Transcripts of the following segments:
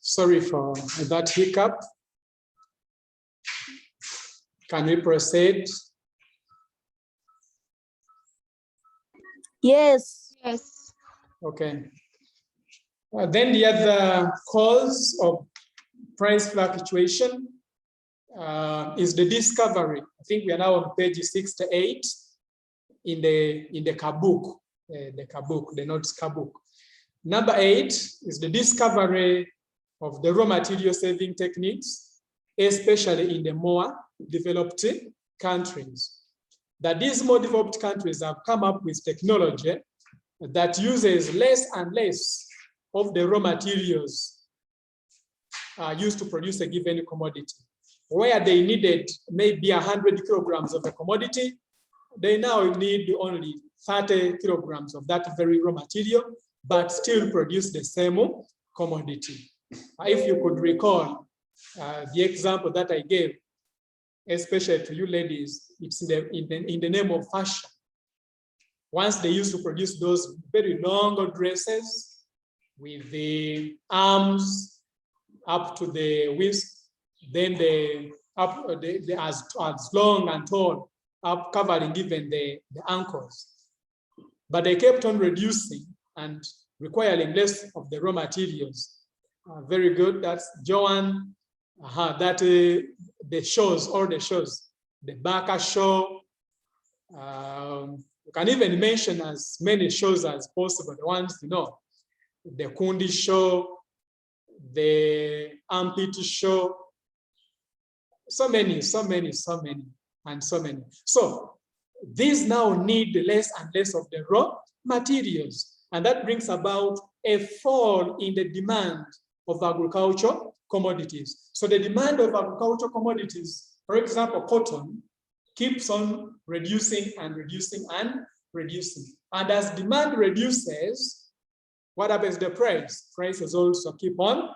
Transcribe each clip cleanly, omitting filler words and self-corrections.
Sorry for that hiccup. Can we proceed? Yes. Yes. Okay. Then the other cause of price fluctuation is the discovery. I think we are now on page 68 in the Kabuk, the notes Kabuk. Number 8 is the discovery of the raw material saving techniques, especially in the more developed countries. That these more developed countries have come up with technology that uses less and less of the raw materials used to produce a given commodity. Where they needed maybe 100 kilograms of the commodity, they now need only 30 kilograms of that very raw material, but still produce the same commodity. If you could recall the example that I gave, especially to you ladies, it's in the name of fashion. Once they used to produce those very long dresses with the arms up to the waist, then as long and tall, up covering even the ankles. But they kept on reducing and requiring less of the raw materials. Very good. That's Joan. The shows, the Baka show. You can even mention as many shows as possible. The ones you know, the Kundi show, the Armpit show. So many, and so many. So these now need less and less of the raw materials. And that brings about a fall in the demand of agricultural commodities. So the demand of agricultural commodities, for example, cotton, keeps on reducing and reducing and reducing. And as demand reduces, what happens to the price? Prices also keep on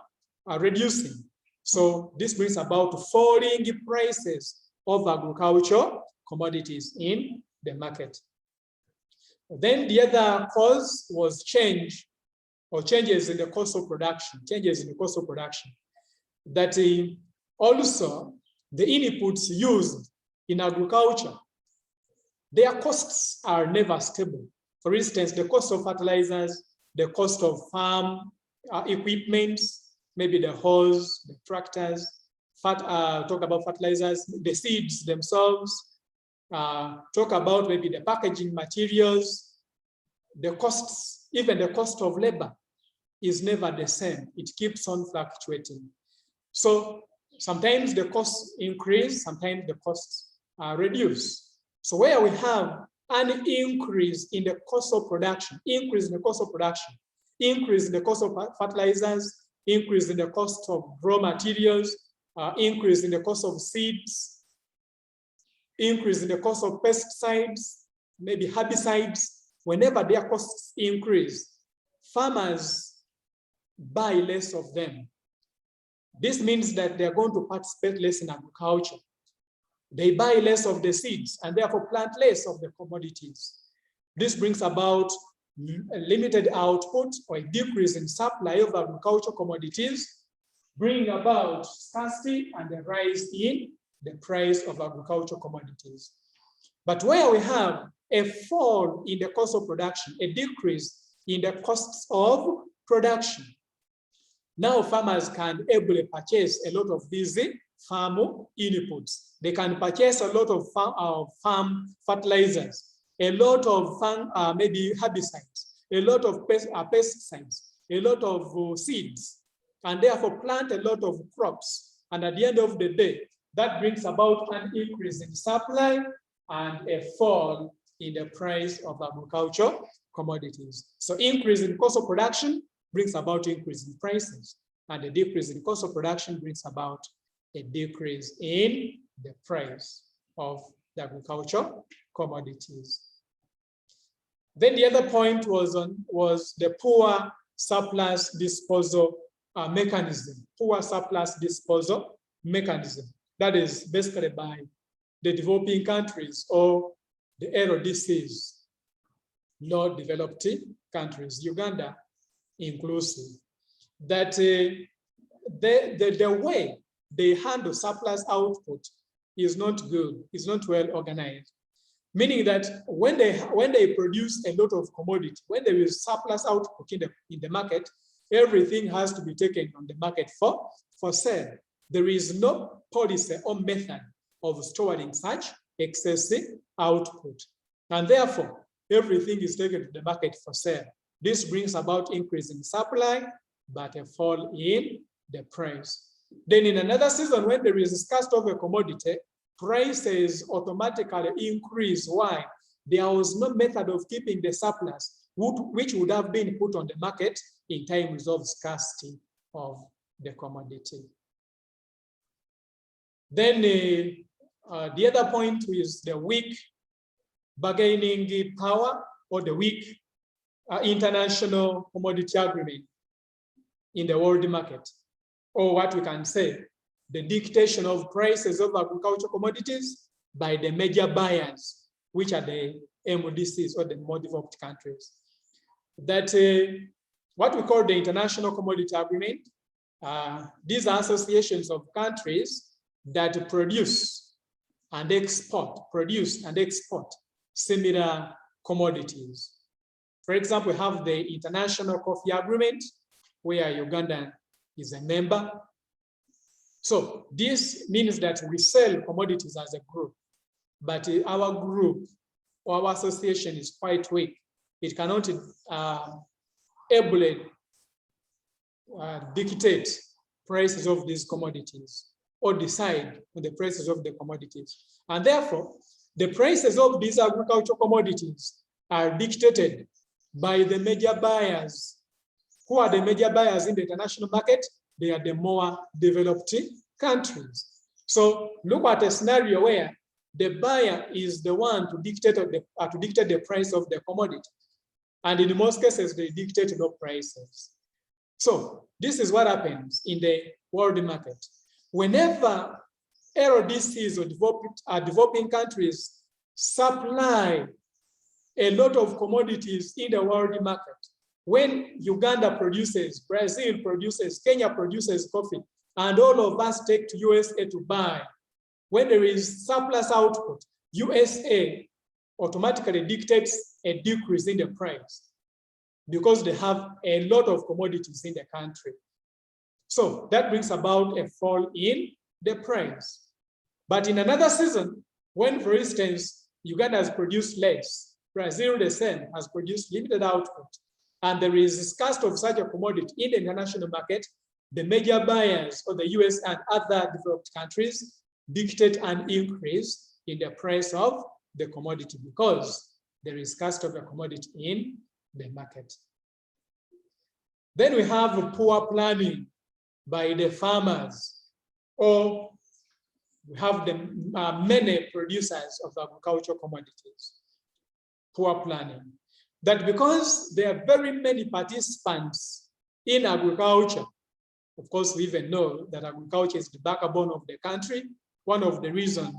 reducing. So this brings about falling prices of agricultural commodities in the market. Then the other cause was changes in the cost of production, That also the inputs used in agriculture, their costs are never stable. For instance, the cost of fertilizers, the cost of farm equipment, maybe the hoes, the tractors, talk about fertilizers, the seeds themselves, talk about maybe the packaging materials, the costs, even the cost of labor is never the same. It keeps on fluctuating. So sometimes the costs increase, sometimes the costs are reduced. So where we have an increase in the cost of production, increase in the cost of fertilizers, increase in the cost of raw materials, increase in the cost of seeds, increase in the cost of pesticides, maybe herbicides. Whenever their costs increase, farmers buy less of them. This means that they're going to participate less in agriculture. They buy less of the seeds and therefore plant less of the commodities. This brings about a limited output or a decrease in supply of agricultural commodities, bringing about scarcity and a rise in the price of agricultural commodities. But where we have a fall in the cost of production, a decrease in the costs of production, now farmers can able purchase a lot of these farm inputs. They can purchase a lot of farm fertilizers, a lot of farm, maybe herbicides, a lot of pesticides, a lot of seeds, and therefore plant a lot of crops. And at the end of the day, that brings about an increase in supply and a fall in the price of agricultural commodities. So increase in cost of production brings about increase in prices, and a decrease in cost of production brings about a decrease in the price of the agricultural commodities. Then the other point was the poor surplus disposal mechanism, poor surplus disposal mechanism. That is basically by the developing countries or the LDCs, low developed countries, Uganda inclusive, that the way they handle surplus output is not good, is not well organized. Meaning that when they produce a lot of commodity, when there is surplus output in the market, everything has to be taken on the market for sale. There is no policy or method of storing such excessive output. And therefore, everything is taken to the market for sale. This brings about increase in supply, but a fall in the price. Then in another season, when there is scarcity of a commodity, prices automatically increase. Why? There was no method of keeping the surplus, which would have been put on the market in times of scarcity of the commodity. Then the other point is the weak bargaining power or the weak international commodity agreement in the world market, or what we can say, the dictation of prices of agricultural commodities by the major buyers, which are the MDCs or the more developed countries. That what we call the international commodity agreement, these are associations of countries that produce and export similar commodities. For example, we have the International Coffee Agreement, where Uganda is a member. So this means that we sell commodities as a group, but our group or our association is quite weak. It cannot ably dictate prices of these commodities or decide on the prices of the commodities. And therefore, the prices of these agricultural commodities are dictated by the major buyers. Who are the major buyers in the international market? They are the more developed countries. So look at a scenario where the buyer is the one to dictate the price of the commodity. And in most cases, they dictate no prices. So this is what happens in the world market. Whenever LDCs or developing countries supply a lot of commodities in the world market, when Uganda produces, Brazil produces, Kenya produces coffee, and all of us take to USA to buy, when there is surplus output, USA automatically dictates a decrease in the price because they have a lot of commodities in the country. So that brings about a fall in the price. But in another season, when, for instance, Uganda has produced less, Brazil the same has produced limited output, and there is a scarcity of such a commodity in the international market, the major buyers of the US and other developed countries dictate an increase in the price of the commodity because there is scarcity of the commodity in the market. Then we have poor planning by the farmers, or we have the many producers of agricultural commodities. Poor planning. That because there are very many participants in agriculture, of course, we even know that agriculture is the backbone of the country. One of the reasons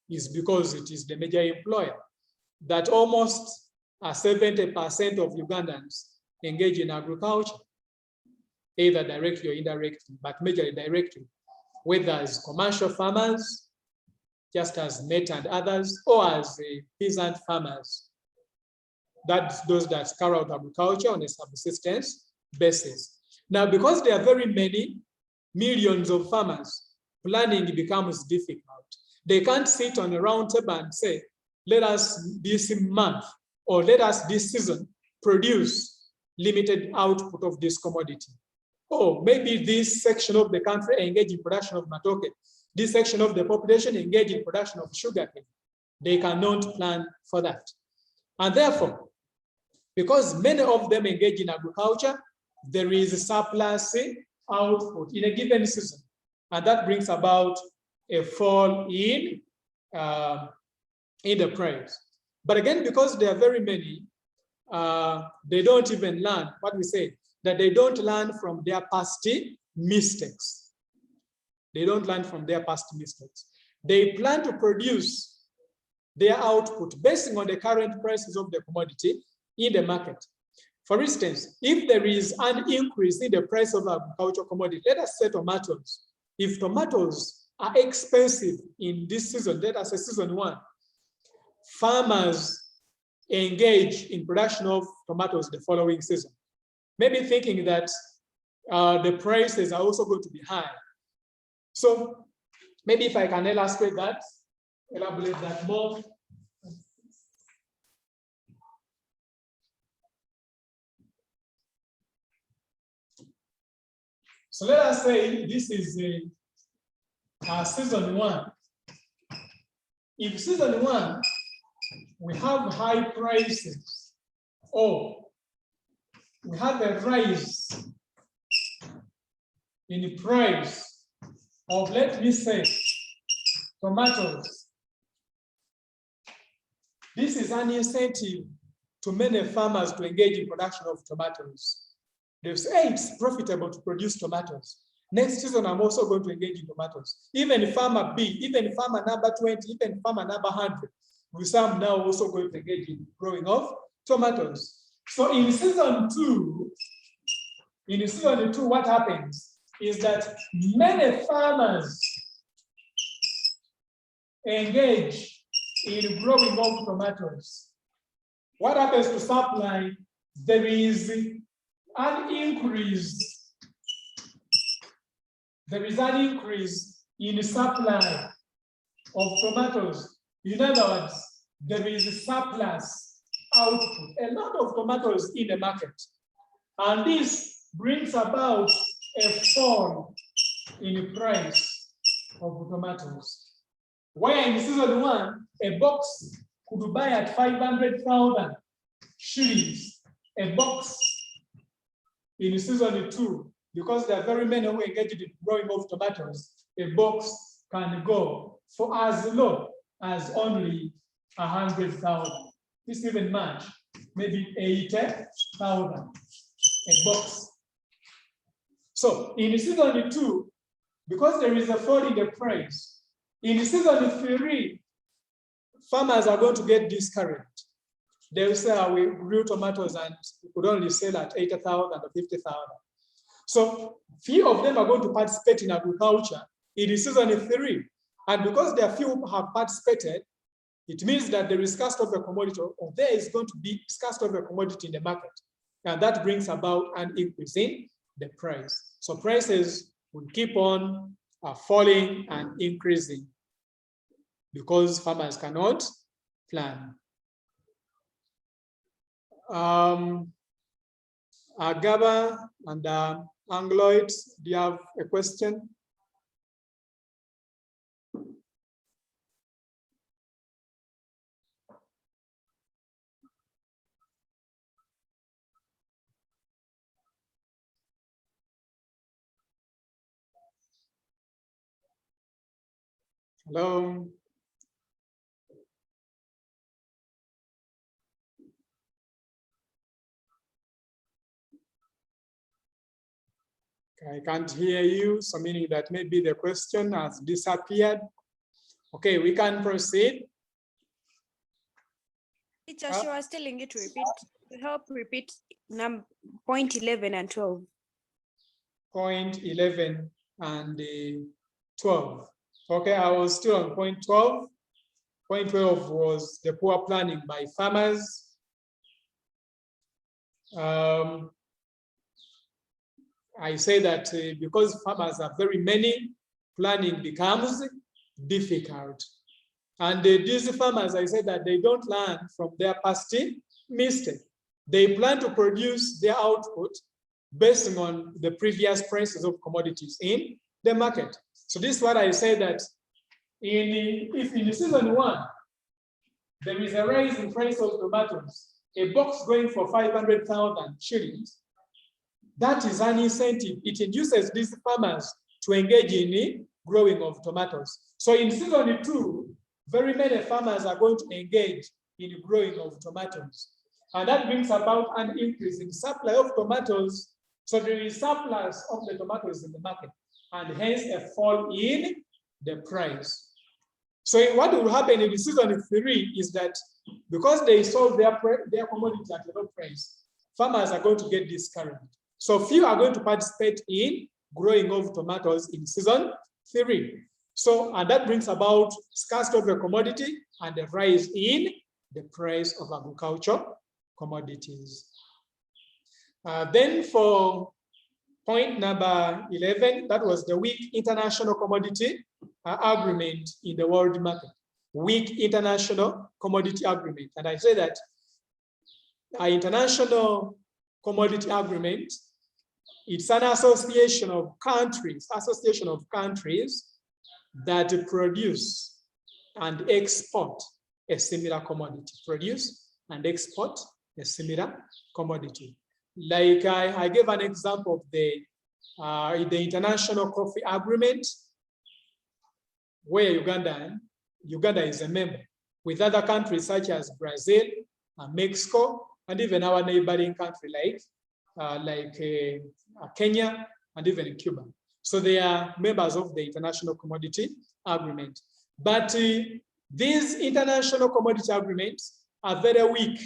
is because it is the major employer, that almost 70% of Ugandans engage in agriculture, either directly or indirectly, but majorly directly, whether as commercial farmers, just as Met and others, or as peasant farmers. That's those that carry out agriculture on a subsistence basis. Now, because there are very many millions of farmers, planning becomes difficult. They can't sit on a round table and say, let us this month or let us this season produce limited output of this commodity. Or maybe this section of the country engage in production of matoke. This section of the population engage in production of sugarcane. They cannot plan for that. And therefore, because many of them engage in agriculture, there is a surplus output in a given season. And that brings about a fall in the price. But again, because there are very many, they don't even learn what we say. that they don't learn from their past mistakes. They don't learn from their past mistakes. They plan to produce their output based on the current prices of the commodity in the market. For instance, if there is an increase in the price of agricultural commodity, let us say tomatoes. If tomatoes are expensive in this season, let us say season 1, farmers engage in production of tomatoes the following season, maybe thinking that the prices are also going to be high. So maybe if I can elaborate that more. So let us say this is season 1. If season 1, we have high prices, or we have a rise in the price of, let me say, tomatoes. This is an incentive to many farmers to engage in production of tomatoes. They say, hey, it's profitable to produce tomatoes. Next season, I'm also going to engage in tomatoes. Even farmer B, even farmer number 20, even farmer number 100, with some now also going to engage in growing of tomatoes. So in season 2, what happens is that many farmers engage in growing of tomatoes. What happens to supply? There is an increase. There is an increase in the supply of tomatoes. In other words, there is a surplus output, a lot of tomatoes in the market. And this brings about a fall in the price of tomatoes. Where in season 1, a box could buy at 500,000 shillings. A box in season 2, because there are very many who engage in growing of tomatoes, a box can go for as low as only 100,000. This even much, maybe 80,000 a box. So in season 2, because there is a fall in the price, in season 3, farmers are going to get discouraged. They will say, we grew tomatoes and we could only sell at 80,000 or 50,000. So few of them are going to participate in agriculture in season 3. And because there are few who have participated, it means that there is scarcity of a commodity, or there is going to be scarcity of a commodity in the market. And that brings about an increase in the price. So prices will keep on falling and increasing because farmers cannot plan. Agaba and Angloid, do you have a question? Hello. I can't hear you, so meaning that maybe the question has disappeared. Okay, we can proceed. Teacher, she was telling you to repeat, to help repeat point 11 and 12. Point 11 and 12. Okay, I was still on point 12. Point 12 was the poor planning by farmers. I say that because farmers are very many, planning becomes difficult. And these farmers, I said that they don't learn from their past mistake. They plan to produce their output based on the previous prices of commodities in the market. So this is what I say that if in season 1, there is a rise in price of tomatoes, a box going for 500,000 shillings, that is an incentive. It induces these farmers to engage in growing of tomatoes. So in season 2, very many farmers are going to engage in growing of tomatoes. And that brings about an increase in supply of tomatoes So there is surplus of the tomatoes in the market, and hence a fall in the price. So what will happen in the season 3 is that because they sold their commodities at a low price, farmers are going to get discouraged. So few are going to participate in growing of tomatoes in season 3. So, and that brings about scarcity of the commodity and a rise in the price of agricultural commodities. Then for point number 11, that was the weak international commodity agreement in the world market. Weak international commodity agreement. And I say that our international commodity agreement, it's an association of countries that produce and export a similar commodity. Produce and export a similar commodity. Like I gave an example of the International Coffee Agreement, where Uganda is a member, with other countries such as Brazil, Mexico, and even our neighboring country like Kenya and even Cuba. So they are members of the International Commodity Agreement. But these international commodity agreements are very weak.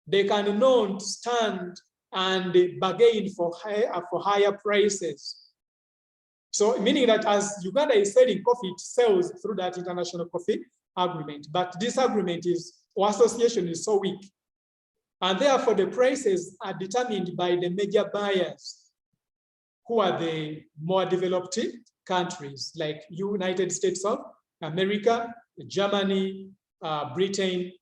They cannot stand and bargain for higher prices. So meaning that as Uganda is selling coffee, it sells through that international coffee agreement. But this agreement or association is so weak. And therefore the prices are determined by the major buyers, who are the more developed countries like United States of America, Germany, Britain,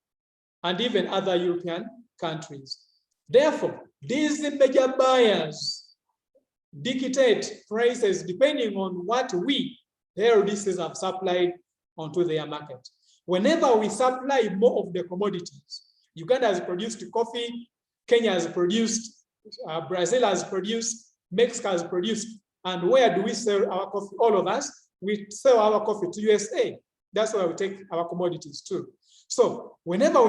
and even other European countries. Therefore, these major buyers dictate prices depending on what we, the LDCs, have supplied onto their market. Whenever we supply more of the commodities, Uganda has produced coffee, Kenya has produced, Brazil has produced, Mexico has produced, and where do we sell our coffee? All of us, we sell our coffee to USA. That's where we take our commodities to. So whenever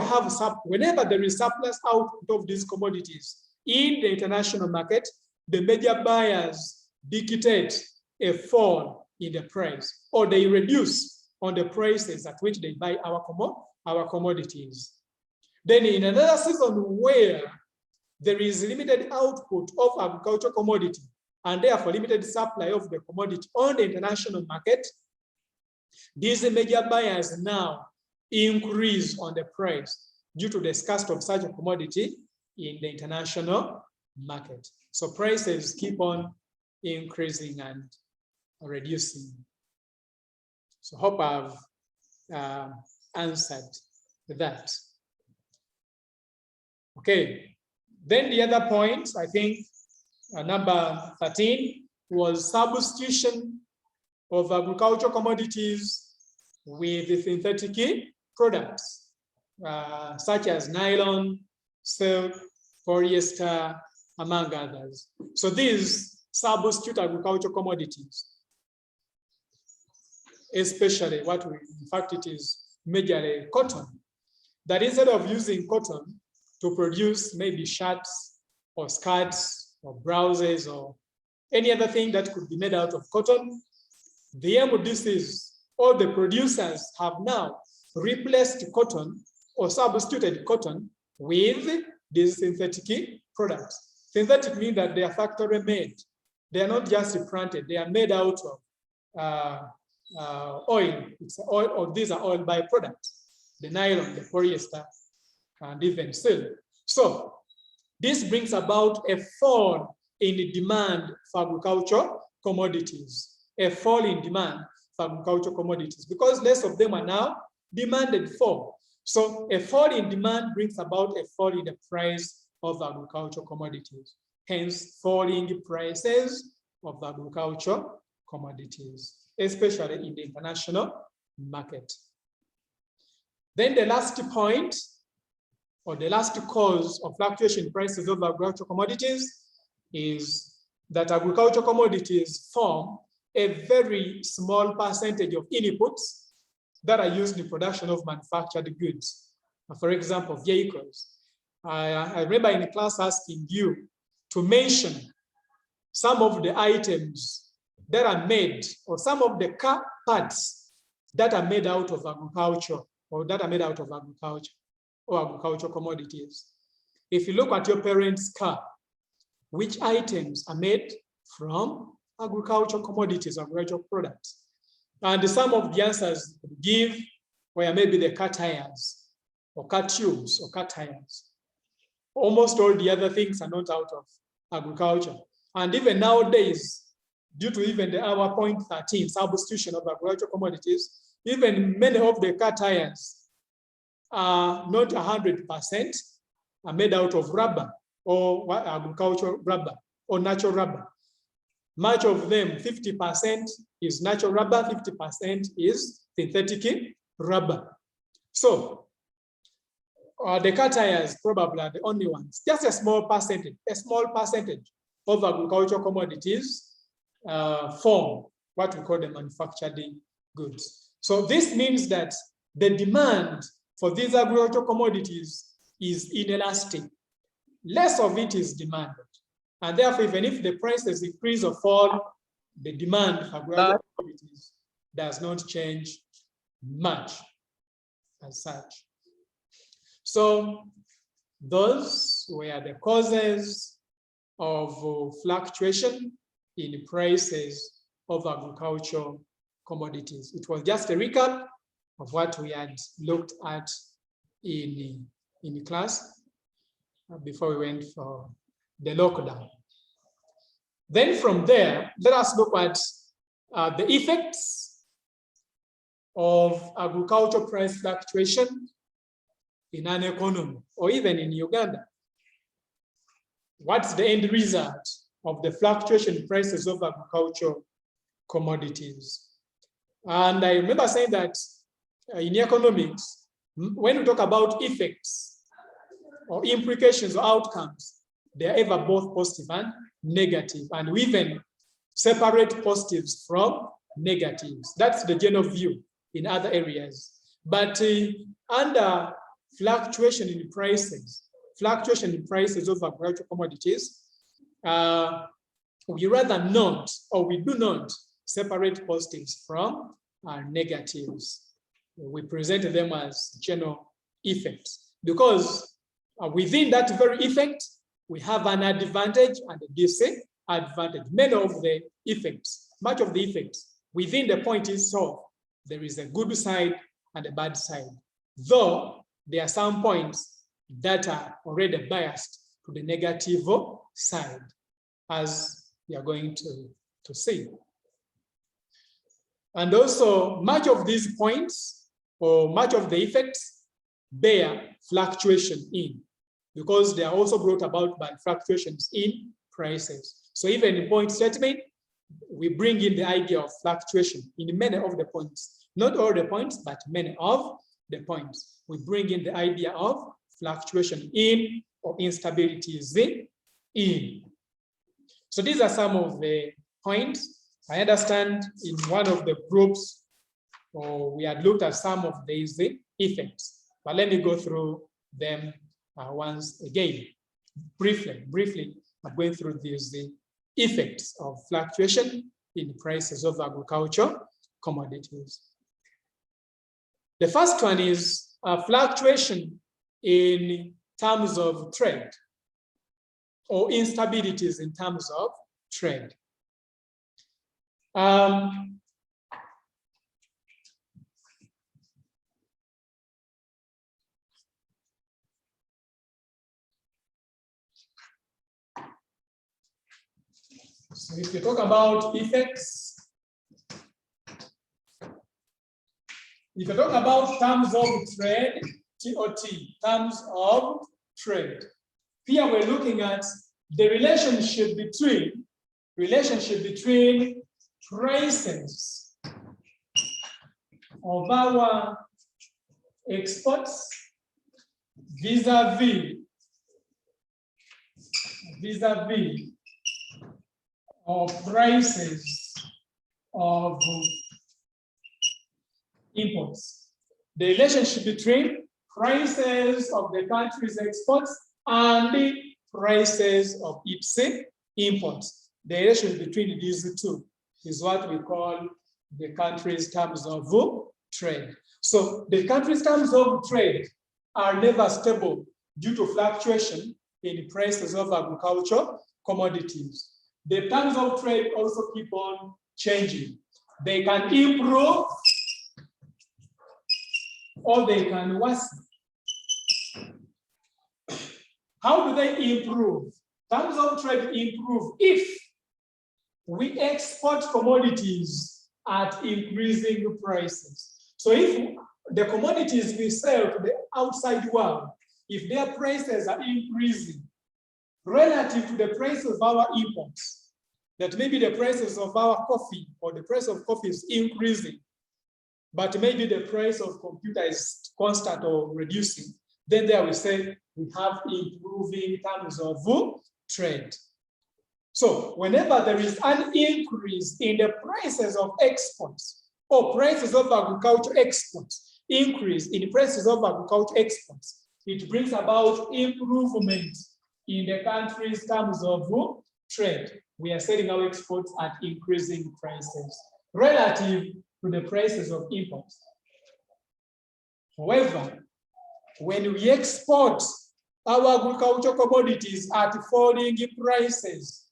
there is surplus out of these commodities in the international market, the major buyers dictate a fall in the price, or they reduce on the prices at which they buy our commodities. Then in another season where there is limited output of agricultural commodity and therefore limited supply of the commodity on the international market, these major buyers now increase on the price due to the scarcity of such a commodity in the international market. So prices keep on increasing and reducing. So hope I've answered that. Okay, then the other point, I think number 13, was substitution of agricultural commodities with synthetic products, such as nylon, silk, polyester, among others. So these substitute agricultural commodities, especially in fact it is majorly cotton, that instead of using cotton to produce maybe shirts or skirts or blouses or any other thing that could be made out of cotton, the aim of this is all the producers have now replaced cotton or substituted cotton with these synthetic products. Synthetic means that they are factory made. They are not just planted, they are made out of oil. It's oil, or these are oil byproducts, the nylon, the polyester, and even silk. So this brings about a fall in the demand for agricultural commodities, a fall in demand for agricultural commodities, because less of them are now demanded for. So a fall in demand brings about a fall in the price of agricultural commodities, hence falling prices of agricultural commodities, especially in the international market. Then the last point, or the last cause of fluctuation in prices of agricultural commodities, is that agricultural commodities form a very small percentage of inputs that are used in production of manufactured goods. For example, vehicles. I remember in class asking you to mention some of the items that are made, or some of the car parts that are made out of agriculture, or that are made out of agriculture or agricultural commodities. If you look at your parents' car, which items are made from agricultural commodities, agricultural products? And some of the answers give where maybe the car tires, or car tubes, or car tires. Almost all the other things are not out of agriculture. And even nowadays, due to even our point 13 substitution of agricultural commodities, even many of the car tires are not 100% are made out of rubber, or agricultural rubber, or natural rubber. Much of them, 50% is natural rubber, 50% is synthetic rubber. So the car tires probably are the only ones. Just a small percentage of agricultural commodities form what we call the manufactured goods. So this means that the demand for these agricultural commodities is inelastic. Less of it is demanded. And therefore, even if the prices increase or fall, the demand for agricultural commodities does not change much as such. So those were the causes of fluctuation in prices of agricultural commodities. It was just a recap of what we had looked at in class before we went for the lockdown. Then from there, let us look at the effects of agricultural price fluctuation in an economy, or even in Uganda. What's the end result of the fluctuation in prices of agricultural commodities? And I remember saying that in economics, when we talk about effects or implications or outcomes, they are ever both positive and negative, and we even separate positives from negatives. That's the general view in other areas. But under fluctuation in prices of agricultural commodities, we rather not, or we do not separate positives from negatives. We present them as general effects, because within that very effect, we have an advantage and a disadvantage. Many of the effects, much of the effects, within the point itself, there is a good side and a bad side. Though there are some points that are already biased to the negative side, as we are going to see. And also, much of these points, or much of the effects, bear fluctuation in, because they are also brought about by fluctuations in prices. So even in point statement, we bring in the idea of fluctuation in many of the points. Not all the points, but many of the points. We bring in the idea of fluctuation in, or instabilities in. So these are some of the points. I understand in one of the groups, we had looked at some of these effects, but let me go through them once again. Briefly, I'm going through these effects of fluctuation in prices of agricultural commodities. The first one is fluctuation in terms of trade, or instabilities in terms of trade. So if you talk about effects, if you talk about terms of trade, TOT, terms of trade, here we're looking at the relationship between prices of our exports vis-a-vis of prices of imports. The relationship between prices of the country's exports and the prices of its imports. The relation between these two is what we call the country's terms of trade. So the country's terms of trade are never stable due to fluctuation in prices of agricultural commodities. The terms of trade also keep on changing. They can improve or they can worsen. How do they improve? Terms of trade improve if we export commodities at increasing prices. So if the commodities we sell to the outside world, if their prices are increasing relative to the price of our imports, that maybe the prices of our coffee or the price of coffee is increasing, but maybe the price of computer is constant or reducing, then there we say we have improving terms of trade. So whenever there is an increase in the prices of exports or prices of agriculture exports, increase in prices of agriculture exports, it brings about improvement in the country's terms of trade. We are selling our exports at increasing prices relative to the prices of imports. However, when we export our agricultural commodities at falling prices,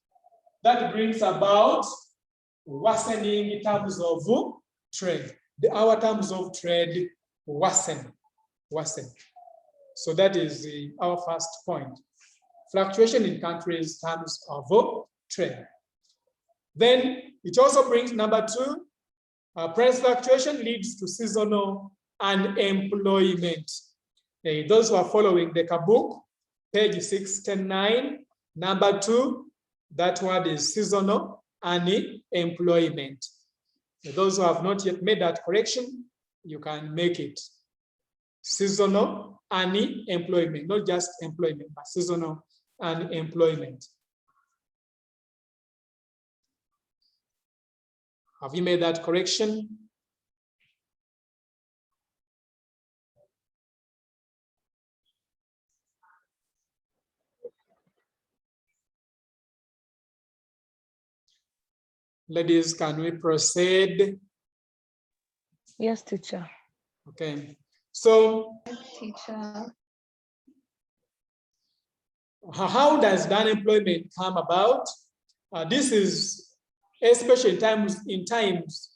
that brings about worsening terms of trade. Our terms of trade worsen. So that is our first point. Fluctuation in countries' terms of trade. Then it also brings number two, price fluctuation leads to seasonal unemployment. Those who are following the book, page 610-9, number two, that word is seasonal unemployment. Those who have not yet made that correction, you can make it. Seasonal unemployment, not just employment, but seasonal unemployment. Have you made that correction? Ladies, can we proceed? Yes, teacher. Okay. So, Teacher. How does the unemployment come about? This is especially in times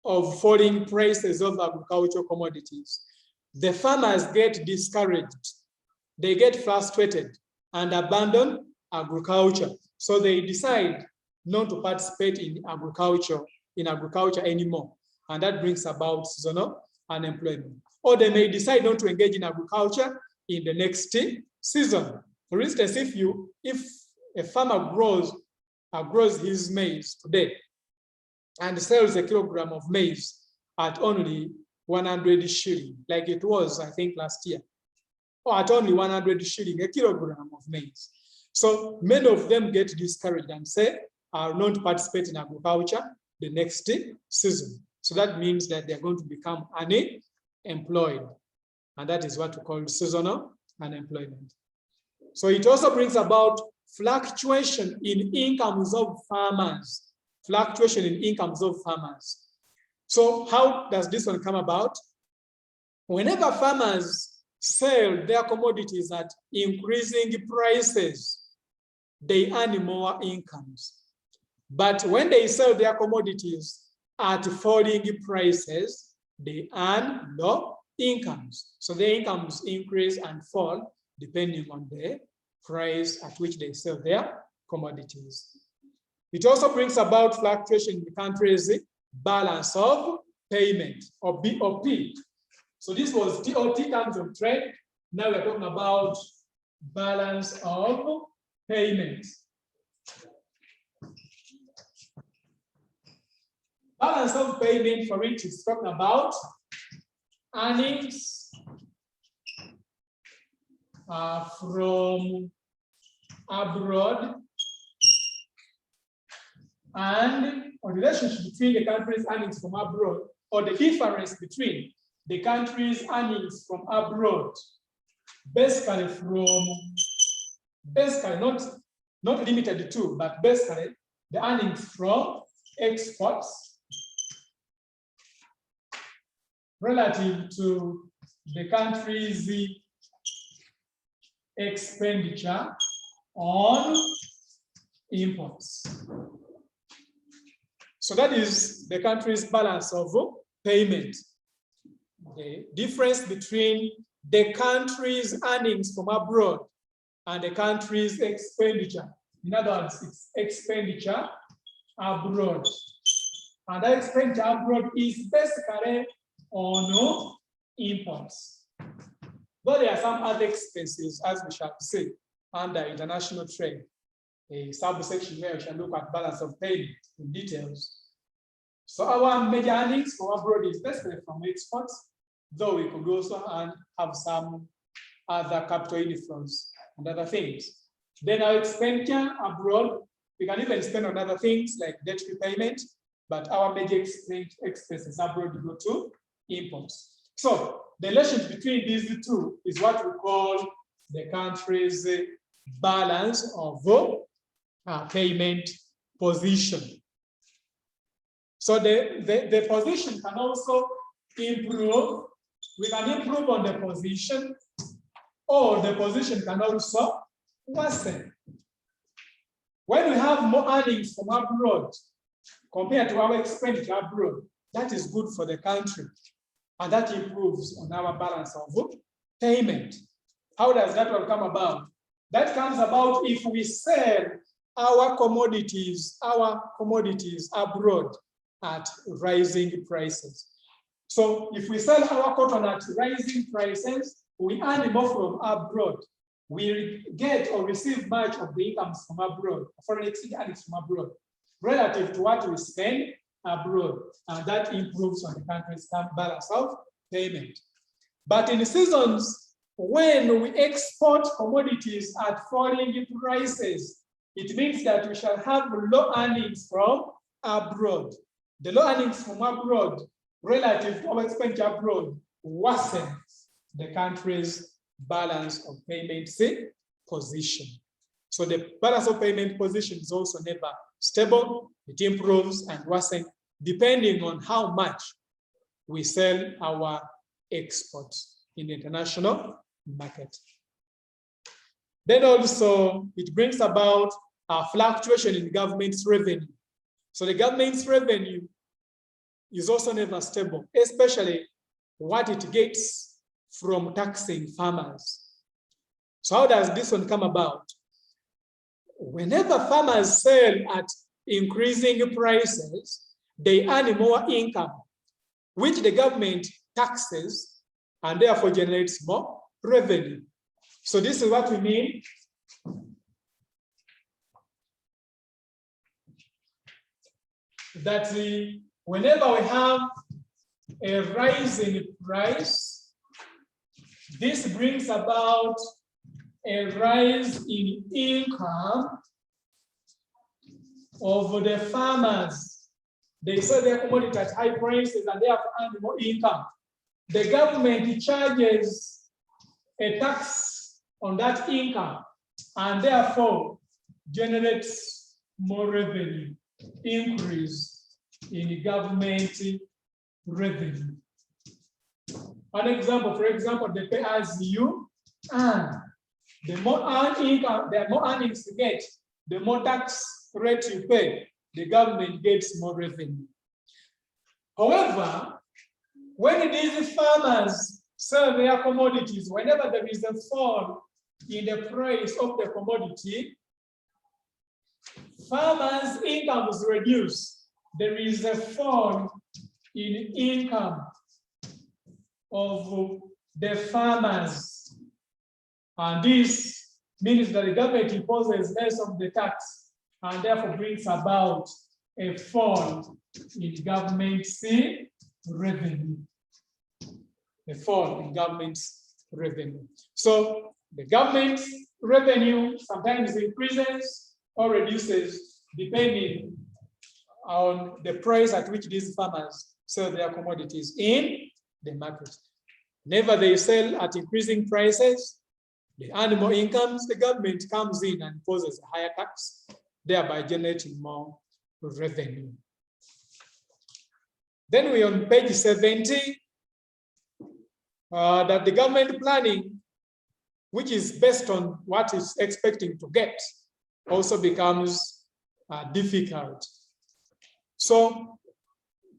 of falling prices of agricultural commodities. The farmers get discouraged, they get frustrated and abandon agriculture. So they decide not to participate in agriculture anymore. And that brings about seasonal unemployment. Or they may decide not to engage in agriculture in the next season. For instance, if a farmer grows his maize today and sells a kilogram of maize at only 100 shilling, like it was, I think, last year, or at only 100 shilling a kilogram of maize. So many of them get discouraged and say, I'll not participate in agriculture the next season. So that means that they're going to become unemployed. And that is what we call seasonal unemployment. So it also brings about fluctuation in incomes of farmers. Fluctuation in incomes of farmers. So how does this one come about? Whenever farmers sell their commodities at increasing prices, they earn more incomes. But when they sell their commodities at falling prices, they earn low incomes. So their incomes increase and fall depending on the price at which they sell their commodities. It also brings about fluctuation in the country's balance of payment, or BOP. So this was TOT, terms of trade. Now we're talking about balance of payment. Balance of payment, for which is talking about earnings from abroad and a relationship between the country's earnings from abroad, or the difference between the country's earnings from abroad, basically from basically not limited to, but basically the earnings from exports relative to the country's expenditure on imports. So that is the country's balance of payment. The difference between the country's earnings from abroad and the country's expenditure. In other words, it's expenditure abroad. And that expenditure abroad is basically on imports. Though there are some other expenses, as we shall see, under international trade, a subsection where we shall look at balance of payment in details. So our major earnings from abroad is basically from exports, though we could also have some other capital inflows and other things. Then our expenditure abroad, we can even spend on other things like debt repayment, but our major expenses abroad go to imports. So the relation between these two is what we call the country's balance of payment position. So the position can also improve. We can improve on the position, or the position can also worsen. When we have more earnings from abroad compared to our expenditure abroad, that is good for the country, and that improves on our balance of payment. How does that one come about? That comes about if we sell our commodities abroad at rising prices. So if we sell our cotton at rising prices, we earn more from abroad. We get or receive much of the incomes from abroad, foreign exchange earnings from abroad, relative to what we spend abroad, and that improves on the country's balance of payment. But in seasons when we export commodities at falling prices, it means that we shall have low earnings from abroad. The low earnings from abroad relative to our expenditure abroad worsens the country's balance of payment position. So the balance of payment position is also never stable. It improves and worsens depending on how much we sell our exports in the international market. Then also it brings about a fluctuation in government's revenue. So the government's revenue is also never stable, especially what it gets from taxing farmers. So how does this one come about? Whenever farmers sell at increasing prices, they earn more income, which the government taxes and therefore generates more revenue. So this is what we mean. That whenever we have a rise in price, this brings about a rise in income of the farmers. They sell their commodity at high prices and they have earned more income. The government charges a tax on that income and therefore generates more revenue, increase in government revenue. An example, for example, the pay as you earn. The more income, the more earnings you get, the more tax rate you pay, the government gets more revenue. However, when these farmers sell their commodities, whenever there is a fall in the price of the commodity, farmers' income is reduced. There is a fall in income of the farmers. And this means that the government imposes less of the tax and therefore brings about a fall in government's revenue. A fall in government's revenue. So the government's revenue sometimes increases or reduces depending on the price at which these farmers sell their commodities in the market. Whenever they sell at increasing prices, the animal incomes, the government comes in and imposes a higher tax, thereby generating more revenue. Then we're on page 70, that the government planning, which is based on what it's expecting to get, also becomes difficult. So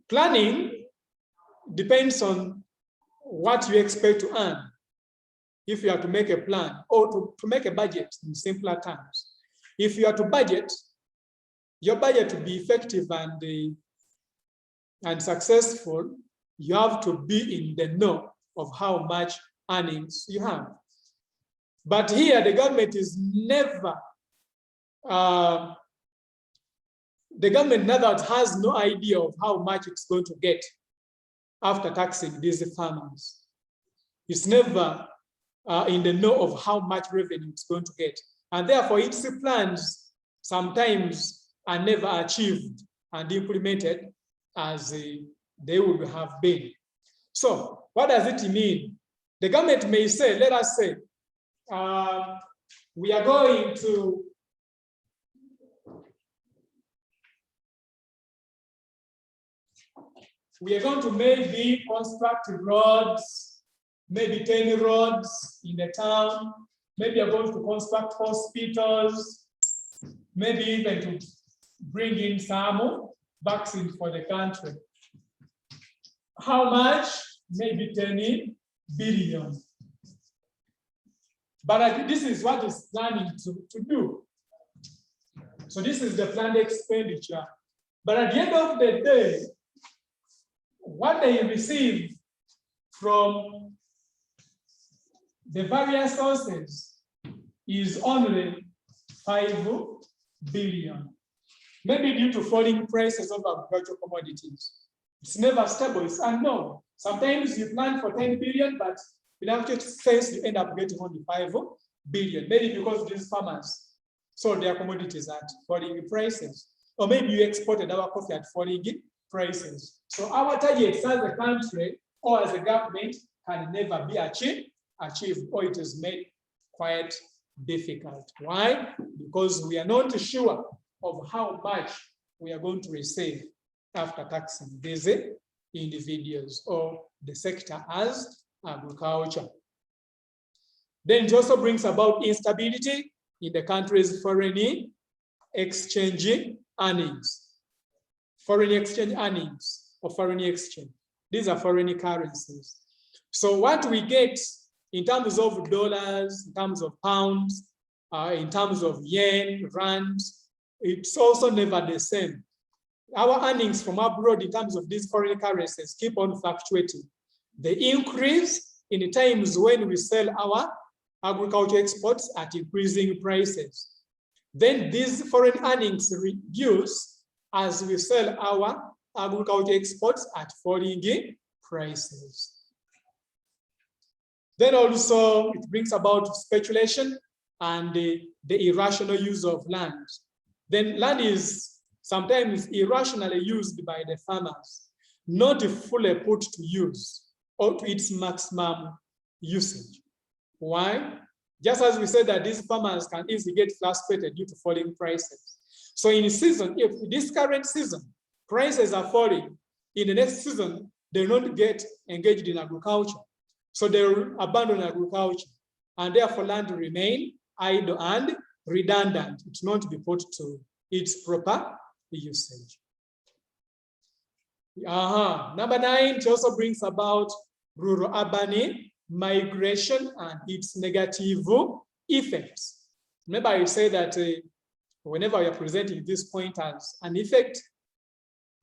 planning depends on what you expect to earn. If you are to make a plan or to make a budget in simpler terms, if you are to budget, your budget to be effective and successful, you have to be in the know of how much earnings you have. But here, the government is never, the government never has no idea of how much it's going to get after taxing these farmers. It's never in the know of how much revenue it's going to get. And therefore, its plans sometimes are never achieved and implemented as they would have been. So what does it mean? The government may say, let us say, we are going to maybe construct roads, maybe 10 roads in the town, maybe you're going to construct hospitals, maybe even to bring in some vaccine for the country. How much? Maybe 10 billion. But this is what is planning to do. So this is the planned expenditure. But at the end of the day, what they receive from the various sources is only 5 billion. Maybe due to falling prices of agricultural commodities. It's never stable, it's unknown. Sometimes you plan for 10 billion, but in actual sense, you end up getting only 5 billion. Maybe because these farmers sold their commodities at falling prices. Or maybe you exported our coffee at falling prices. So our targets as a country or as a government can never be achieved, or it is made quite difficult. Why? Because we are not sure of how much we are going to receive after taxing these individuals or the sector as agriculture. Then it also brings about instability in the country's foreign exchange earnings. Foreign exchange earnings or foreign exchange. These are foreign currencies. So what we get in terms of dollars, in terms of pounds, in terms of yen, rand, it's also never the same. Our earnings from abroad in terms of these foreign currencies keep on fluctuating. They increase in times when we sell our agriculture exports at increasing prices. Then these foreign earnings reduce as we sell our agriculture exports at falling prices. Then also it brings about speculation and the irrational use of land. Then land is sometimes irrationally used by the farmers, not fully put to use or to its maximum usage. Why? Just as we said that these farmers can easily get frustrated due to falling prices. So in a season, if this current season, prices are falling, in the next season, they don't get engaged in agriculture. So they will abandon agriculture and therefore land remain idle and redundant. It's not be put to its proper usage. Number 9, it also brings about rural-urban migration and its negative effects. Remember I say that whenever we are presenting this point as an effect,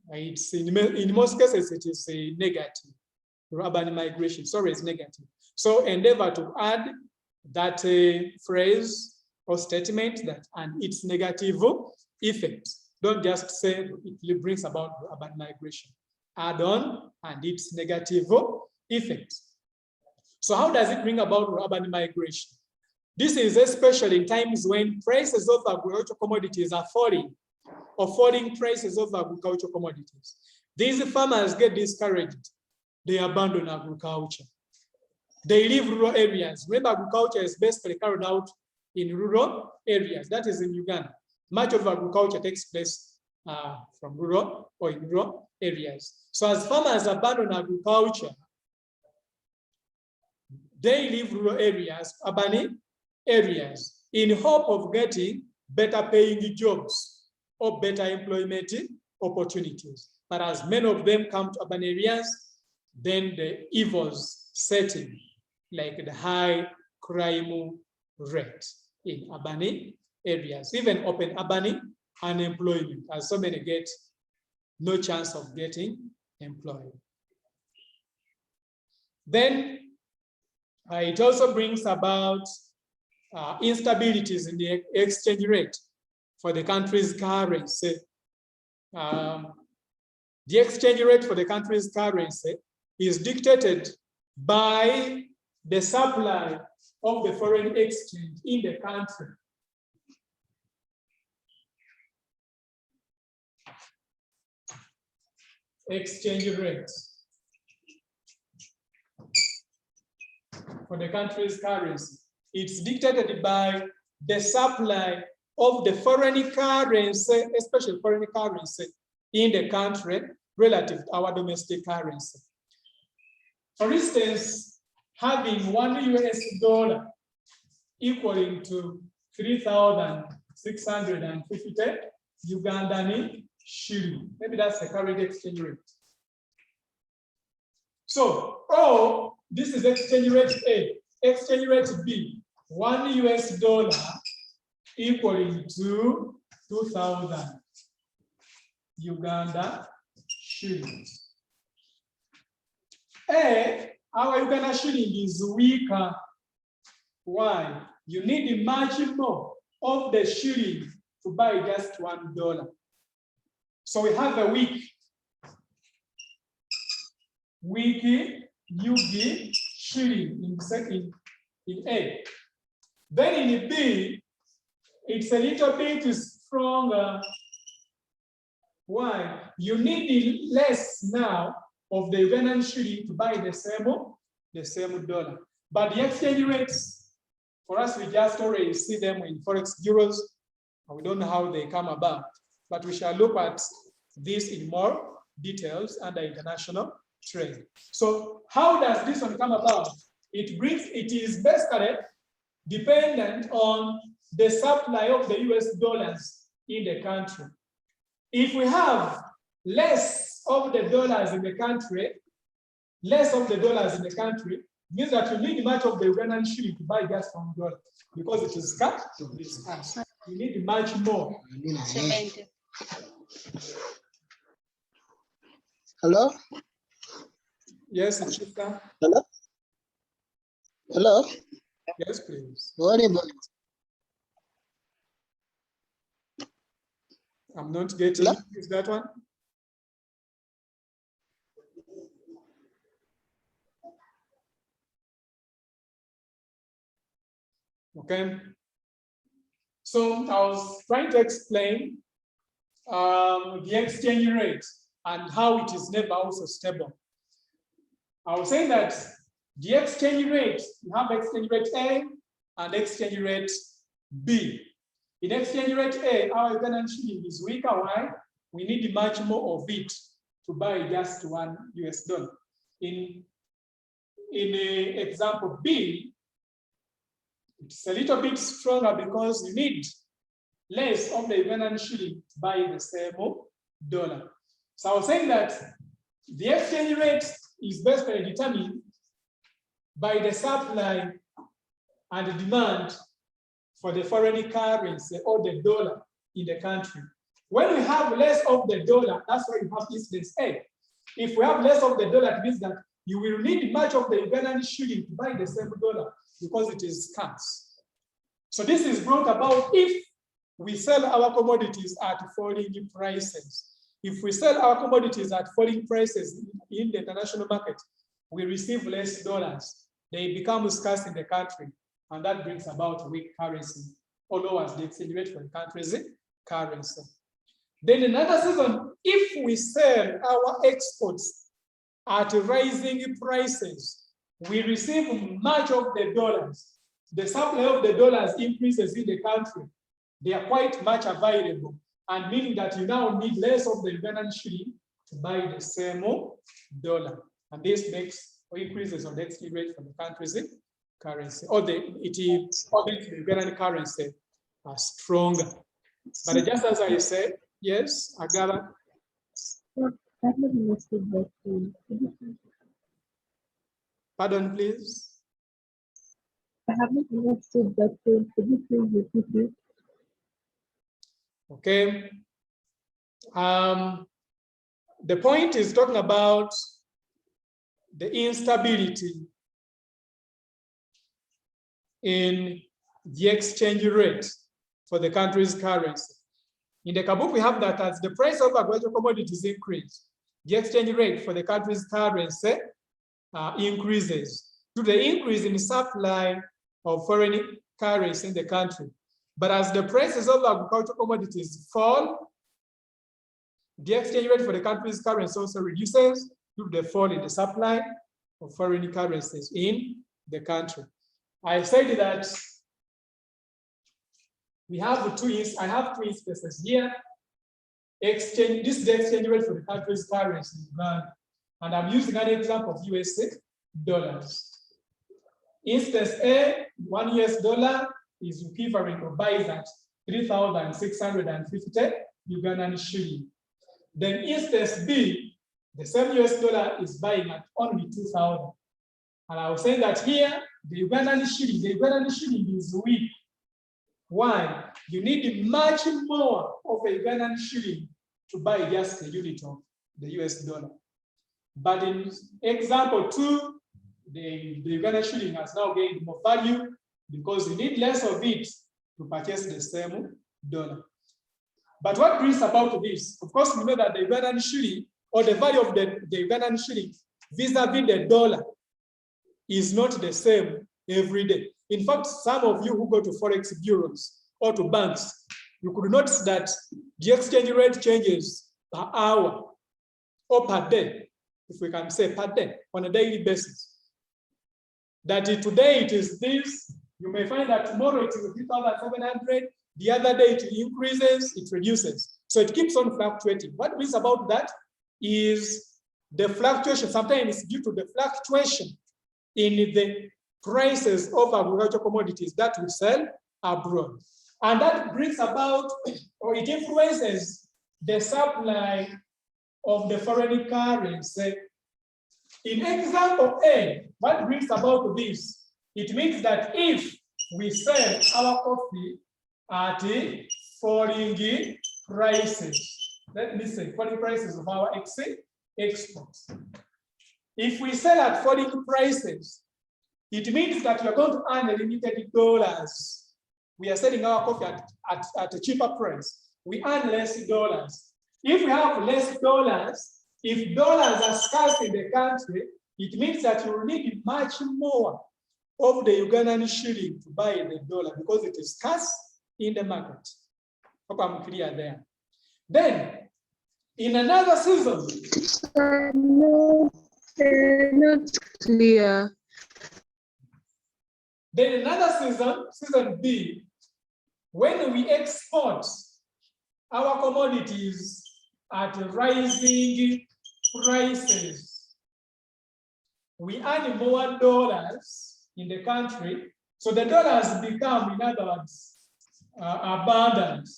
it's in most cases it is a negative. Urban migration, sorry, it's negative. So endeavor to add that phrase or statement that and its negative effects. Don't just say it brings about urban migration. Add on and its negative effects. So how does it bring about urban migration? This is especially in times when prices of agricultural commodities are falling or falling prices of agricultural commodities. These farmers get discouraged. They abandon agriculture. they leave rural areas. Remember, agriculture is basically carried out in rural areas. That is in Uganda. Much of agriculture takes place from rural or in rural areas. So as farmers abandon agriculture, they leave rural areas, urban areas, in hope of getting better paying jobs or better employment opportunities. But as many of them come to urban areas, then the evils set in, like the high crime rate in urban areas, even open urban unemployment, as so many get no chance of getting employed. Then it also brings about instabilities in the exchange rate for the country's currency. The exchange rate for the country's currency is dictated by the supply of the foreign exchange in the country. Exchange rate for the country's currency. It's dictated by the supply of the foreign currency, especially foreign currency in the country relative to our domestic currency. For instance, having $1 equaling to 3,650 Ugandan shilling. Maybe that's the current exchange rate. So, this is exchange rate A. Exchange rate B, $1 equaling to 2,000 Uganda shillings. Our Uganda shilling is weaker. Why? You need much more of the shilling to buy just $1. So we have a weak UG shilling in A. Then in B, it's a little bit stronger. Why? You need less now of the Ugandan shilling to buy the same dollar. But the exchange rates, for us, we just already see them in Forex bureaus. We don't know how they come about, but we shall look at this in more details under international trade. So how does this one come about? It is basically dependent on the supply of the US dollars in the country. If we have less of the dollars in the country, means that you need much of the Ugandan shilling to buy just $1 because it is scarce. You need much more. Hello? Yes, Chika. Hello? Hello? Yes, please. What about it? I'm not getting Hello? Is that one? Okay. So I was trying to explain the exchange rate and how it is never also stable. I was saying that the exchange rate, you have exchange rate A and exchange rate B. In exchange rate A, our Ugandan shilling is weaker. Why? We need much more of it to buy just $1. In example B, it's a little bit stronger because you need less of the Ugandan shilling to buy the same dollar. So I was saying that the exchange rate is basically determined by the supply and the demand for the foreign currency or the dollar in the country. When we have less of the dollar, that's why you have instance A. If we have less of the dollar, it means that you will need much of the Ugandan shilling to buy the same dollar because it is scarce. So this is brought about if we sell our commodities at falling prices. If we sell our commodities at falling prices in the international market, we receive less dollars. They become scarce in the country, and that brings about weak currency, or lowers the exchange rate for the country's currency. Then another season, if we sell our exports at rising prices, we receive much of the dollars. The supply of the dollars increases in the country. They are quite much available, and meaning that you now need less of the Ugandan shilling to buy the same dollar. And this makes or increases on the exchange rate for the country's currency, or makes the Ugandan currency stronger. But just as I said, yes, Agaba. I haven't understood that. Pardon, please. I haven't understood that. Could you please repeat it? Okay. The point is talking about the instability in the exchange rate for the country's currency. In the Kabuk, we have that as the price of agricultural commodities increase, the exchange rate for the country's currency increases due to the increase in supply of foreign currency in the country. But as the prices of agricultural commodities fall, the exchange rate for the country's currency also reduces due to the fall in the supply of foreign currencies in the country. I said that we have I have two instances here. This is the exchange rate for the country's currency, and I'm using an example of US dollars. Instance A, $1 US is equivalent or buys at 3,650 Ugandan shilling. Then instance B, the same US dollar is buying at only 2,000. And I was saying that here, the Ugandan shilling is weak. Why? You need much more of a Ugandan shilling to buy just a unit of the US dollar. But in example 2, the Ugandan shilling has now gained more value because you need less of it to purchase the same dollar. But what brings about this? Of course, we know that the Ugandan shilling, or the value of the Ugandan shilling vis-a-vis the dollar, is not the same every day. In fact, some of you who go to forex bureaus or to banks, you could notice that the exchange rate changes per hour or per day, if we can say per day, on a daily basis. That today it is this, you may find that tomorrow it is 3,700, the other day it increases, it reduces. So it keeps on fluctuating. What brings about that is the fluctuation. Sometimes it's due to the fluctuation in the prices of agricultural commodities that we sell abroad. And that brings about, or it influences the supply of the foreign currency. In example A, what brings about this? It means that if we sell our coffee at falling prices, let me say falling prices of our exports. If we sell at falling prices, it means that we're going to earn limited dollars. We are selling our coffee at a cheaper price. We earn less dollars. If we have less dollars, if dollars are scarce in the country, it means that you will need much more of the Ugandan shilling to buy the dollar because it is scarce in the market. Hope I'm clear there. Then, in another season, Not clear. then another season, season B, when we export our commodities at rising prices, we earn more dollars in the country. So the dollars become, in other words, abundant,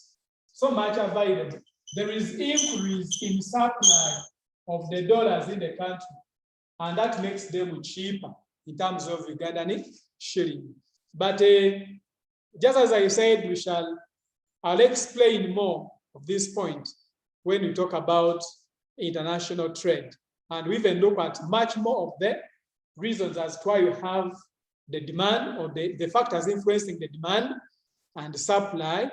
so much available. There is increase in supply of the dollars in the country, and that makes them cheaper in terms of Ugandan shilling. But just as I said, I'll explain more of this point when we talk about international trade. And we even look at much more of the reasons as to why you have the demand or the factors influencing the demand and the supply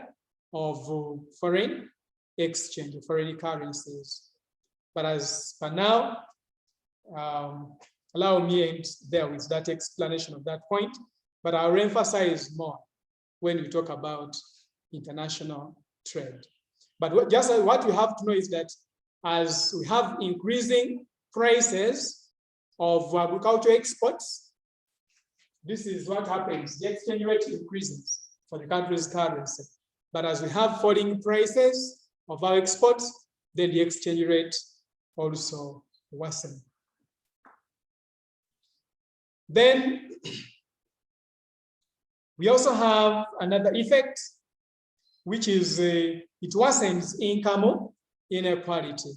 of foreign exchange, foreign currencies. But as for now, allow me to end there with that explanation of that point, but I'll emphasize more when we talk about international trade. But just what you have to know is that as we have increasing prices of agricultural exports, this is what happens. The exchange rate increases for the country's currency. But as we have falling prices of our exports, then the exchange rate also worsens. Then we also have another effect, which is it worsens income inequality.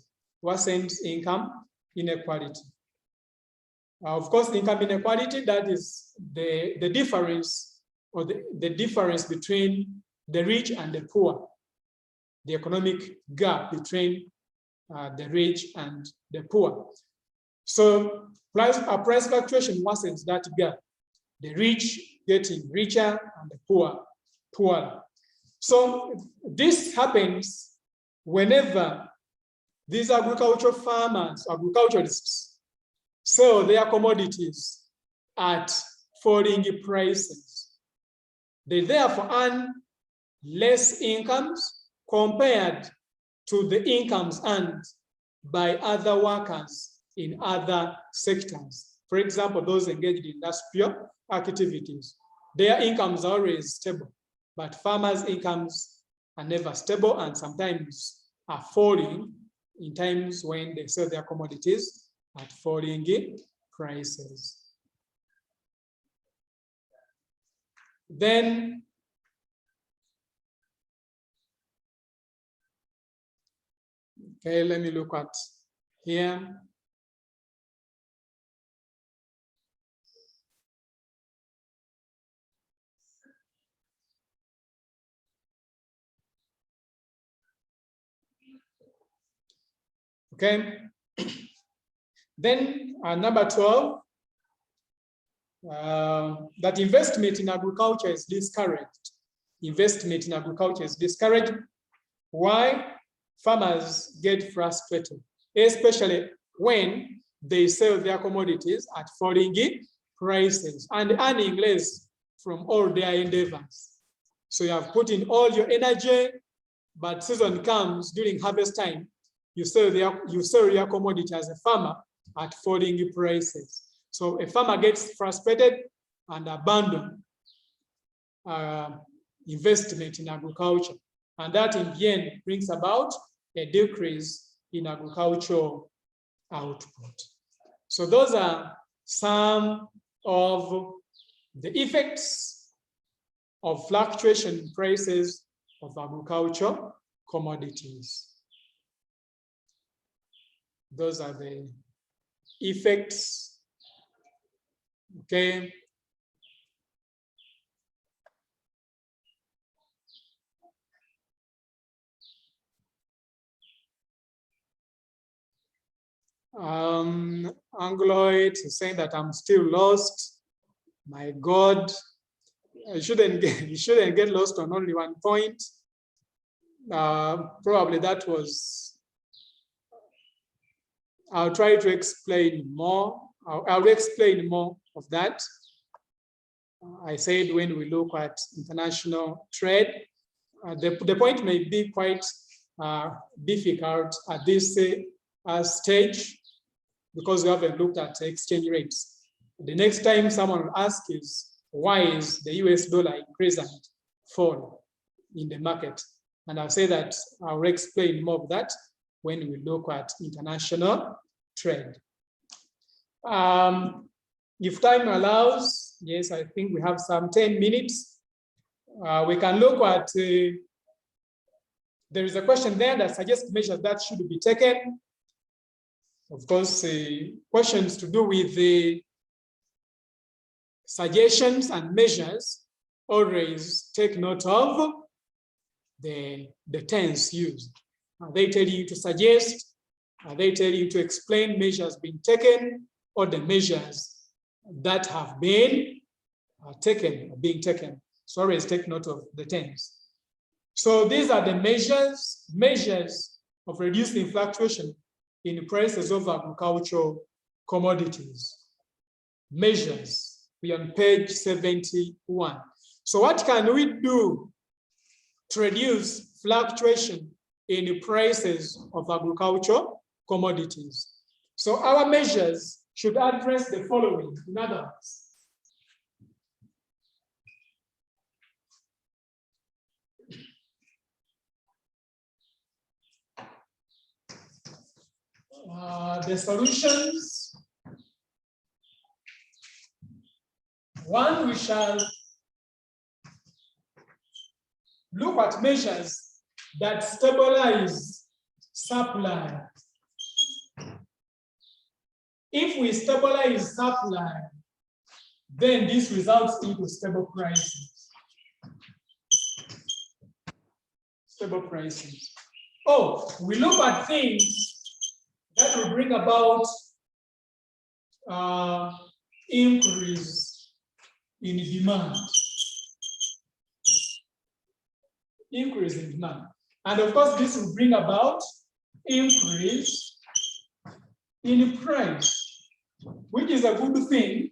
Worsens income inequality. Of course, income inequality, that is the difference, or the difference between the rich and the poor, the economic gap between the rich and the poor. So a price fluctuation worsens that gap, the rich getting richer and the poor poorer. So this happens whenever these agricultural farmers, agriculturalists, sell their commodities at falling prices. They therefore earn less incomes compared to the incomes earned by other workers in other sectors. For example, those engaged in industrial activities, their incomes are always stable, but farmers' incomes are never stable and sometimes are falling in times when they sell their commodities at falling prices. Then okay, let me look at here. Okay. Then number 12, that investment in agriculture is discouraged. Investment in agriculture is discouraged. Why? Farmers get frustrated, especially when they sell their commodities at falling prices and earning less from all their endeavors. So you have put in all your energy, but season comes during harvest time, you sell your commodity as a farmer at falling prices. So a farmer gets frustrated and abandons investment in agriculture. And that in the end brings about a decrease in agricultural output. So those are some of the effects of fluctuation in prices of agricultural commodities. Those are the effects. Okay. Angloid is saying that I'm still lost. My God, you shouldn't get lost on only one point. Probably that was, I'll try to explain more. I'll explain more of that. I said when we look at international trade, the point may be quite difficult at this stage because we haven't looked at exchange rates. The next time someone will ask is, why is the US dollar increase and fall in the market? And I'll say that I'll explain more of that when we look at international trade. If time allows, yes, I think we have some 10 minutes. We can look at, there is a question there that suggests measures that should be taken. Of course, questions to do with the suggestions and measures, always take note of the tense used. Are they telling you to suggest? Are they telling you to explain measures being taken, or the measures that have been taken or being taken? So always take note of the tense. So these are the measures of reducing fluctuation in prices of agricultural commodities. Measures, we are on page 71. So what can we do to reduce fluctuation in prices of agricultural commodities? So our measures should address the following. In other words, The solutions. One, we shall look at measures that stabilize supply. If we stabilize supply, then this results into stable prices. Stable prices. Oh, we look at things that will bring about increase in demand. Increase in demand. And of course, this will bring about increase in price, which is a good thing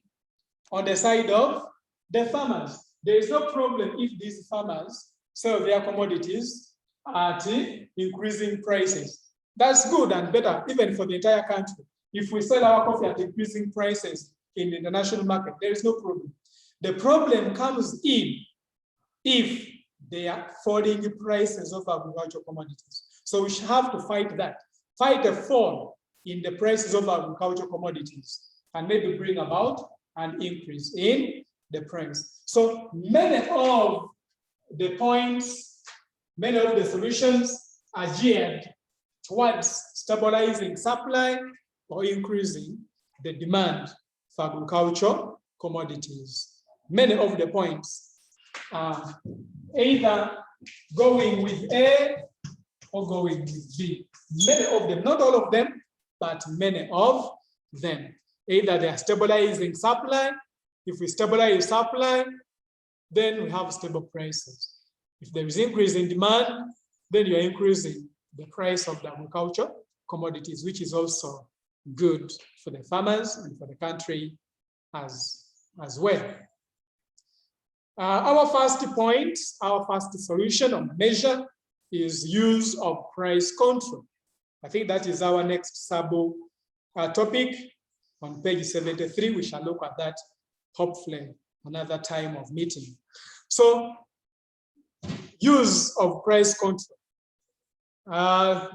on the side of the farmers. There is no problem if these farmers sell their commodities at increasing prices. That's good and better, even for the entire country. If we sell our coffee at increasing prices in the international market, there is no problem. The problem comes in if they are falling prices of agricultural commodities. So we should have to fight that. Fight a fall in the prices of agricultural commodities and maybe bring about an increase in the price. So many of the points, many of the solutions are geared towards stabilizing supply or increasing the demand for agricultural commodities. Many of the points are either going with A or going with B. Many of them, not all of them, but many of them. Either they are stabilizing supply. If we stabilize supply, then we have stable prices. If there is increase in demand, then you're increasing the price of the agricultural commodities, which is also good for the farmers and for the country as well. Our first point, our first solution or measure is use of price control. I think that is our next topic on page 73. We shall look at that hopefully another time of meeting. So, use of price control.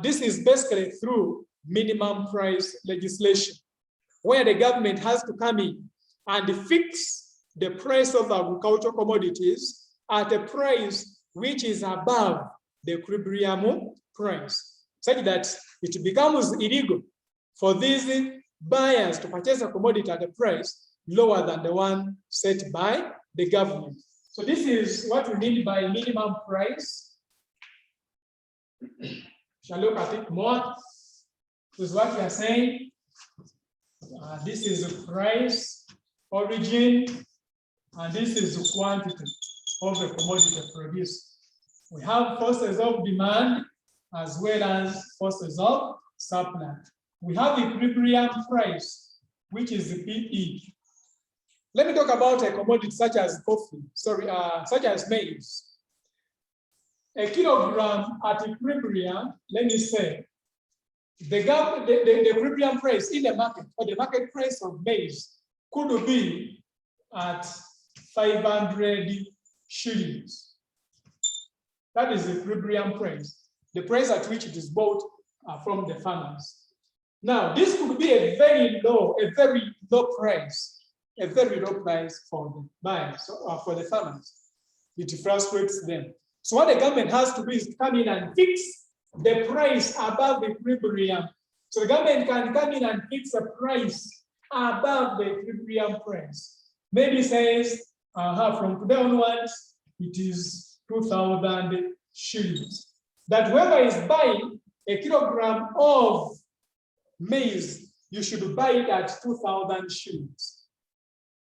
This is basically through minimum price legislation, where the government has to come in and fix the price of agricultural commodities at a price which is above the equilibrium price, such that it becomes illegal for these buyers to purchase a commodity at a price lower than the one set by the government. So this is what we mean by minimum price. Shall look at it more. This is what we are saying. This is the price origin, and this is the quantity of the commodity produced. We have forces of demand as well as forces of supply. We have equilibrium price, which is the PE. Let me talk about a commodity such as coffee, such as maize. A kilogram at equilibrium, let me say, the equilibrium price in the market, or the market price of maize, could be at 500 shillings. That is the equilibrium price, the price at which it is bought from the farmers. Now, this could be a very low price, a very low price for the buyers or for the farmers. It frustrates them. So what the government has to do is to come in and fix the price above the equilibrium. So the government can come in and fix a price above the equilibrium price. Maybe says, from today onwards, it is 2,000 shillings. That whoever is buying a kilogram of maize, you should buy it at 2,000 shillings.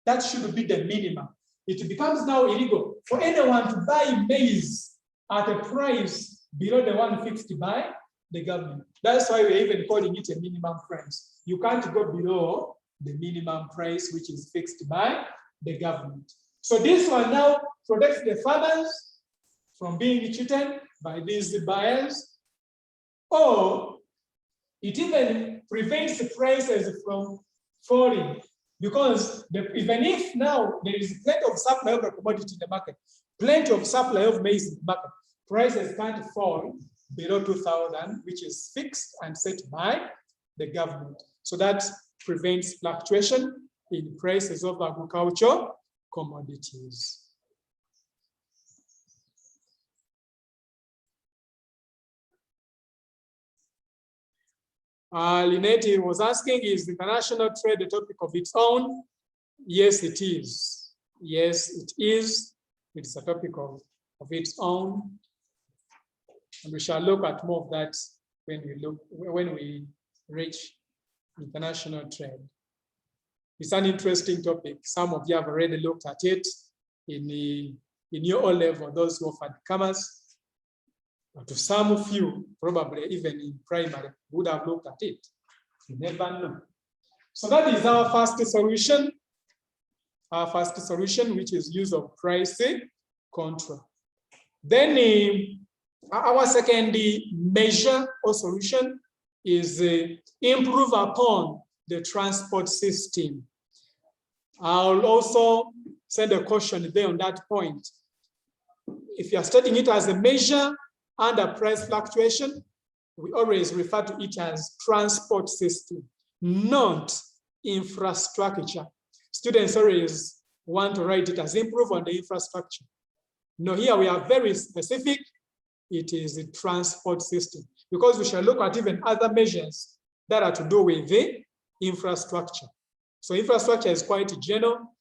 That should be the minimum. It becomes now illegal for anyone to buy maize at a price below the one fixed by the government. That's why we're even calling it a minimum price. You can't go below the minimum price, which is fixed by the government. So this one now protects the farmers from being cheated by these buyers, or it even prevents the prices from falling, because even if now there is plenty of supply of a commodity in the market, plenty of supply of maize in the market, prices can't fall below 2,000, which is fixed and set by the government. So that prevents fluctuation in prices of agricultural commodities. Lynette was asking, is international trade a topic of its own? Yes, it is. Yes, it is. It's a topic of its own. And we shall look at more of that when we reach international trade. It's an interesting topic. Some of you have already looked at it in your O level, those who offered commerce. But to some of you, probably even in primary, would have looked at it. You never know. So that is our first solution. Our first solution, which is use of price control. Then our second measure or solution is improve upon the transport system. I'll also send a caution there on that point. If you are studying it as a measure under price fluctuation, we always refer to it as transport system, not infrastructure. Students always want to write it as improve on the infrastructure. No, here we are very specific. It is a transport system, because we shall look at even other measures that are to do with the infrastructure. So infrastructure is quite general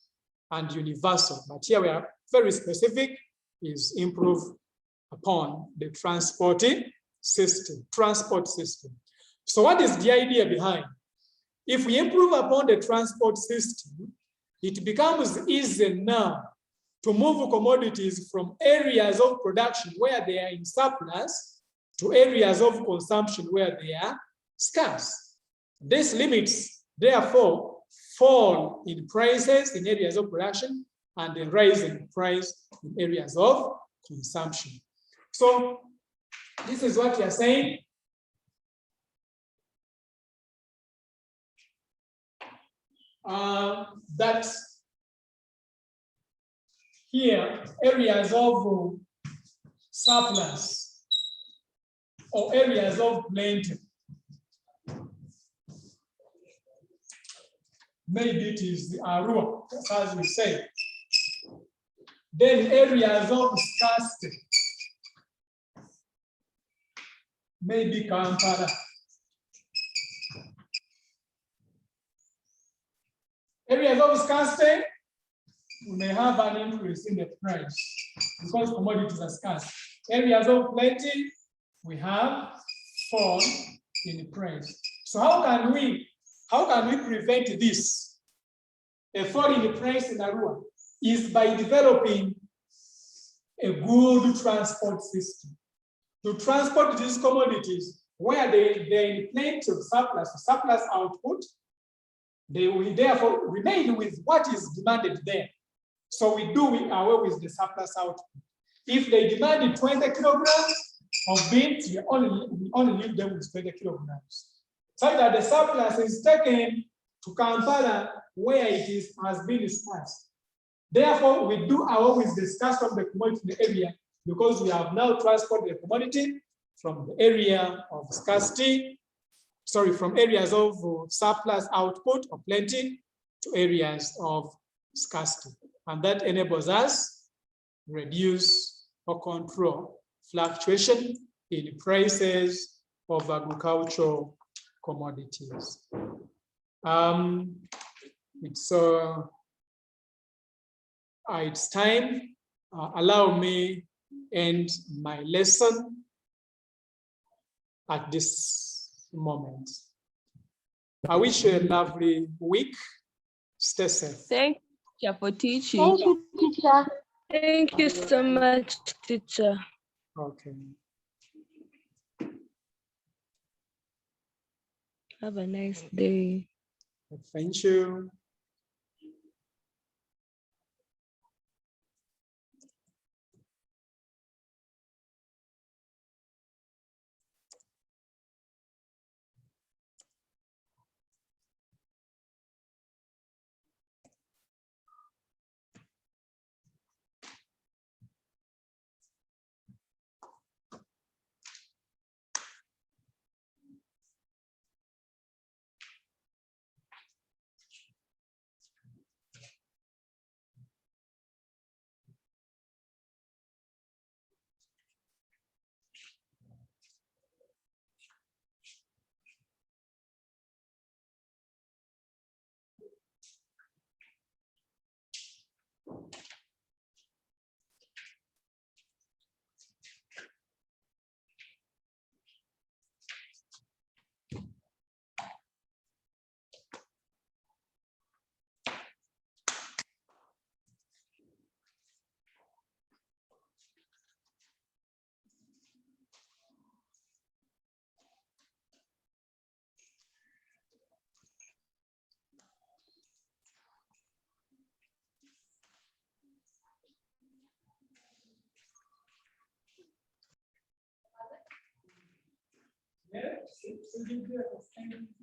and universal, but here we are very specific, is improve upon the transport system. So what is the idea behind? If we improve upon the transport system, it becomes easy now to move commodities from areas of production where they are in surplus to areas of consumption where they are scarce. These limits, therefore, fall in prices in areas of production and the rise in price in areas of consumption. So this is what we are saying. That here, areas of surplus or areas of plenty, maybe it is the Arua, as we say. Then areas of scarcity, maybe Kampala. Areas of scarcity, we may have an increase in the price because commodities are scarce. Areas of plenty, we have fall in price. So how can we prevent this? A fall in the price in Arua is by developing a good transport system to transport these commodities where they're in plenty of surplus output. They will therefore remain with what is demanded there. So we do away with the surplus output. If they demanded 20 kilograms of beans, we only leave them with 20 kilograms. So that the surplus is taken to Kampala where it has been scarce. Therefore, we do away with the scarce of the commodity in the area because we have now transported the commodity from the area of scarcity, from areas of surplus output or plenty to areas of scarcity. And that enables us to reduce or control fluctuation in prices of agricultural commodities. It's time. Allow me end my lesson at this moment. I wish you a lovely week. Stay safe. Thank you for teaching. Thank you, teacher. Thank you so much, teacher. Okay. Have a nice day. Thank you. tips.